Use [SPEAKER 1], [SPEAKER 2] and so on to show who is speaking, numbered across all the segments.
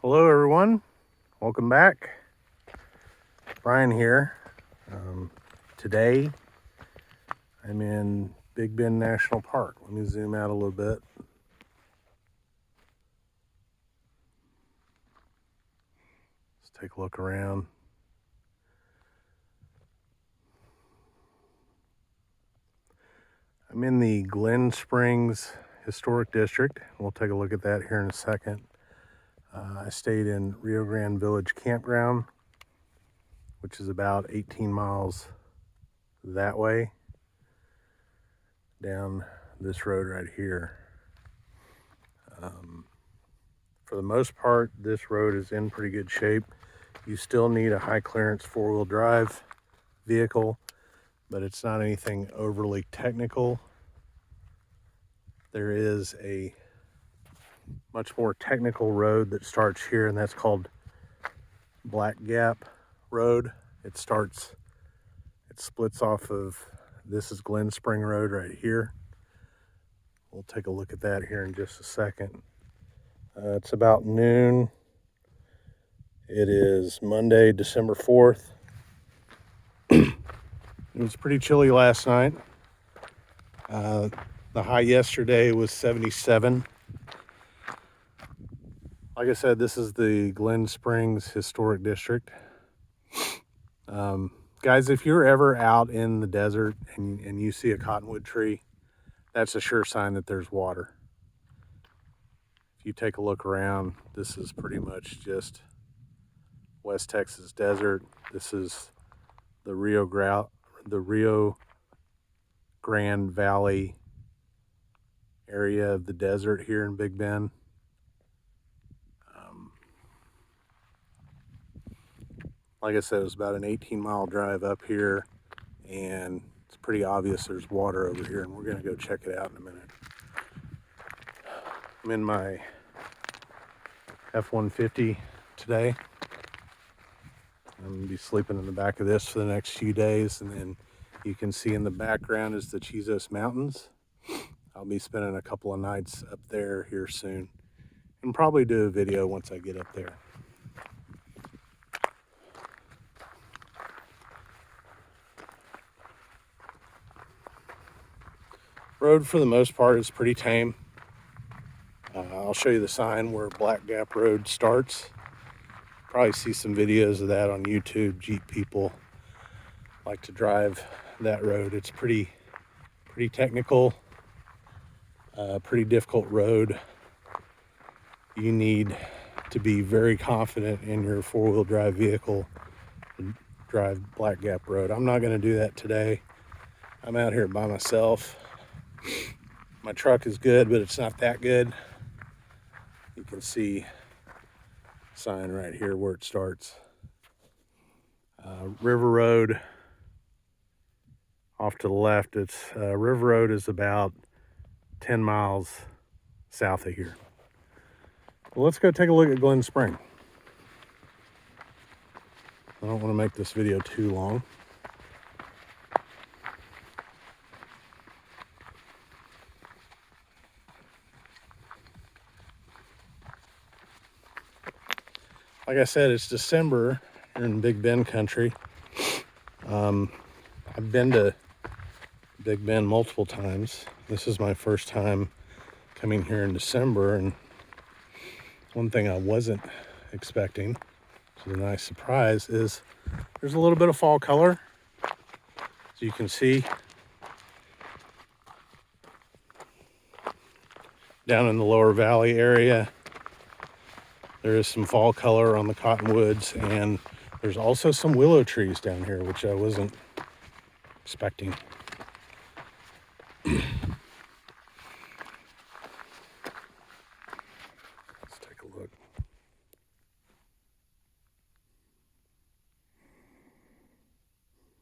[SPEAKER 1] Hello everyone, welcome back. Brian here. Today I'm in Big Bend National Park. Let me zoom out a little bit. Let's take a look around. I'm in the Glen Springs Historic District. We'll take a look at that here in a second. I stayed in Rio Grande Village Campground, which is about 18 miles that way, down this road right here. For the most part, this road is in pretty good shape. You still need a high clearance four-wheel drive vehicle, but it's not anything overly technical. There is a much more technical road that starts here, and that's called Black Gap Road. It splits off of, this is Glen Spring Road right here. We'll take a look at that here in just a second. It's about noon. It is Monday, December 4th. It was pretty chilly last night. The high yesterday was 77. Like I said, this is the Glen Springs Historic District. Guys, if you're ever out in the desert and you see a cottonwood tree, that's a sure sign that there's water. If you take a look around, this is pretty much just West Texas desert. This is the Rio Grande Valley area of the desert here in Big Bend. Like I said, it was about an 18-mile drive up here, and it's pretty obvious there's water over here, and we're gonna go check it out in a minute. I'm in my F-150 today. I'm gonna be sleeping in the back of this for the next few days, and then you can see in the background is the Chisos Mountains. I'll be spending a couple of nights up there here soon, and probably do a video once I get up there. Road for the most part is pretty tame. I'll show you the sign where Black Gap Road starts. Probably see some videos of that on YouTube. Jeep people like to drive that road. It's pretty technical, pretty difficult road. You need to be very confident in your four-wheel drive vehicle to drive Black Gap Road. I'm not going to do that today. I'm out here by myself. My truck is good, but it's not that good. You can see a sign right here where it starts. River Road off to the left. River Road is about 10 miles south of here. Well, let's go take a look at Glen Spring. I don't want to make this video too long. Like I said, it's December here in Big Bend country. I've been to Big Bend multiple times. This is my first time coming here in December, and one thing I wasn't expecting, which is a nice surprise, is there's a little bit of fall color. As you can see, down in the lower valley area, there is some fall color on the cottonwoods, and there's also some willow trees down here, which I wasn't expecting. Let's take a look.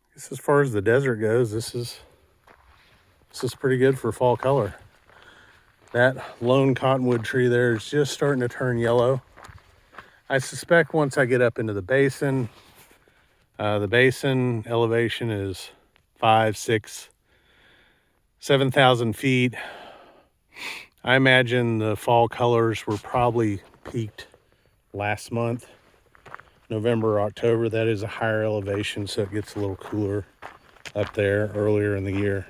[SPEAKER 1] I guess as far as the desert goes, this is pretty good for fall color. That lone cottonwood tree there is just starting to turn yellow. I suspect once I get up into the basin elevation is 5, 6, 7,000 feet. I imagine the fall colors were probably peaked last month, November, October. That is a higher elevation, so it gets a little cooler up there earlier in the year.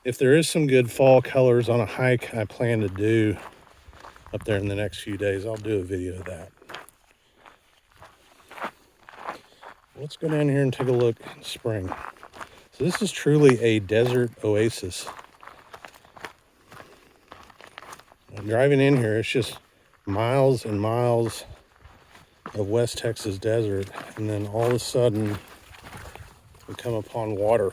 [SPEAKER 1] If there is some good fall colors on a hike I plan to do up there in the next few days, I'll do a video of that. Let's go down here and take a look in spring. So this is truly a desert oasis. Driving in here, it's just miles and miles of West Texas desert, and then all of a sudden we come upon water.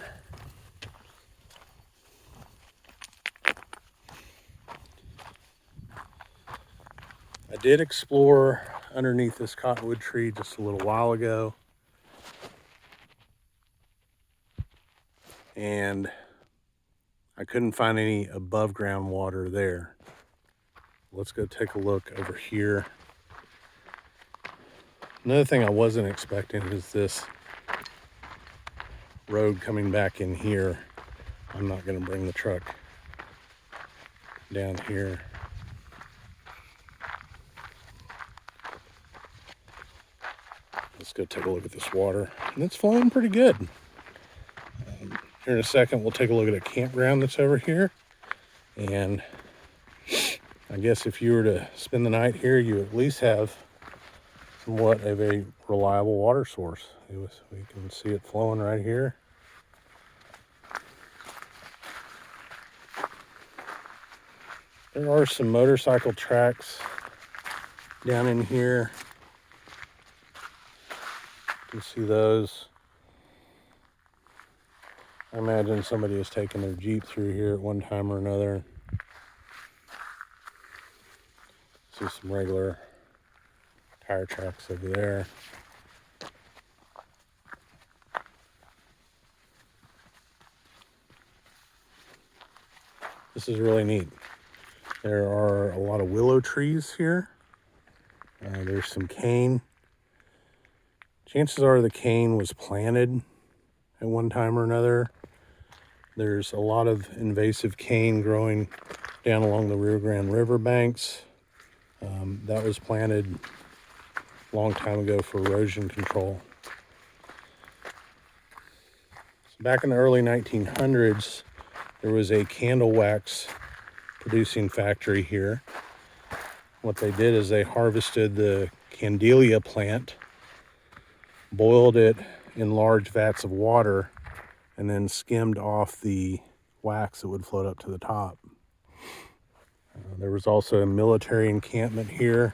[SPEAKER 1] I did explore underneath this cottonwood tree just a little while ago, and I couldn't find any above ground water there. Let's go take a look over here. Another thing I wasn't expecting is this road coming back in here. I'm not going to bring the truck down here. Let's go take a look at this water. And it's flowing pretty good. Here in a second, we'll take a look at a campground that's over here. And I guess if you were to spend the night here, you at least have somewhat of a reliable water source. We can see it flowing right here. There are some motorcycle tracks down in here. You can see those. I imagine somebody has taken their Jeep through here at one time or another. See some regular tire tracks over there. This is really neat. There are a lot of willow trees here. There's some cane. Chances are the cane was planted at one time or another. There's a lot of invasive cane growing down along the Rio Grande River banks. That was planted a long time ago for erosion control. So back in the early 1900s, there was a candle wax producing factory here. What they did is they harvested the candelia plant, boiled it in large vats of water, and then skimmed off the wax that would float up to the top. There was also a military encampment here.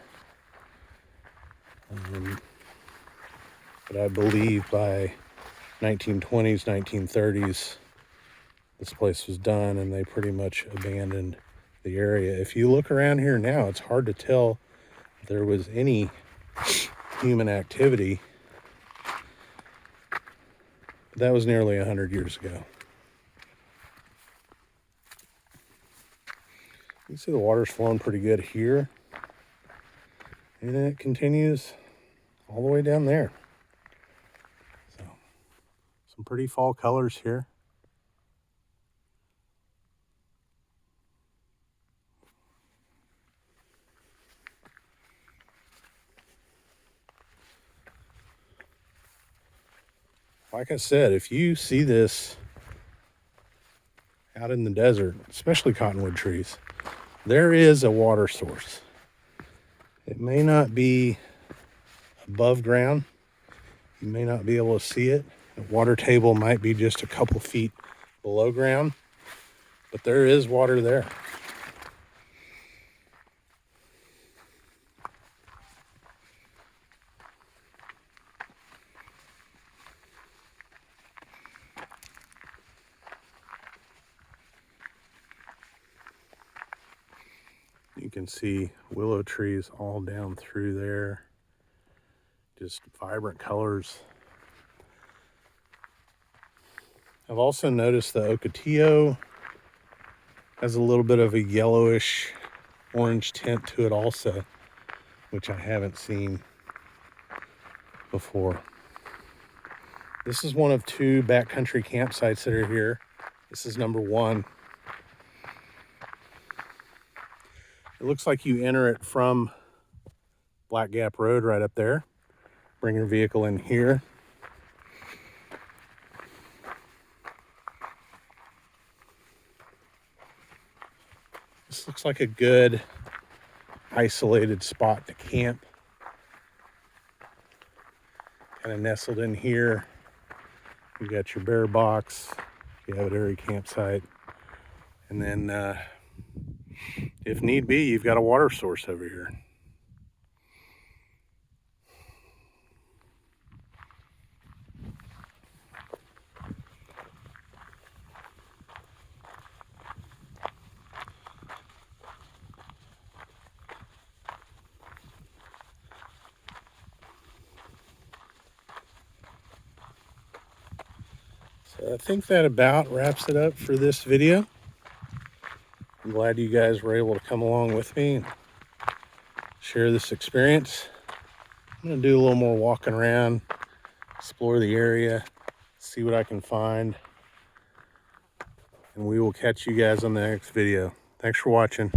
[SPEAKER 1] But I believe by 1920s, 1930s, this place was done and they pretty much abandoned the area. If you look around here now, it's hard to tell if there was any human activity. That was nearly 100 years ago. You can see the water's flowing pretty good here. And then it continues all the way down there. So, some pretty fall colors here. Like I said, if you see this out in the desert, especially cottonwood trees, there is a water source. It may not be above ground. You may not be able to see it. The water table might be just a couple feet below ground, but there is water there. You can see willow trees all down through there. Just vibrant colors. I've also noticed the ocotillo has a little bit of a yellowish orange tint to it also, which I haven't seen before. This is one of two backcountry campsites that are here. This is number one. It looks like you enter it from Black Gap Road right up there. Bring your vehicle in here. This looks like a good isolated spot to camp. Kind of nestled in here. You got your bear box, if you have a dairy campsite. And then, if need be, you've got a water source over here. So I think that about wraps it up for this video. I'm glad you guys were able to come along with me and share this experience. I'm going to do a little more walking around, explore the area, see what I can find. And we will catch you guys on the next video. Thanks for watching.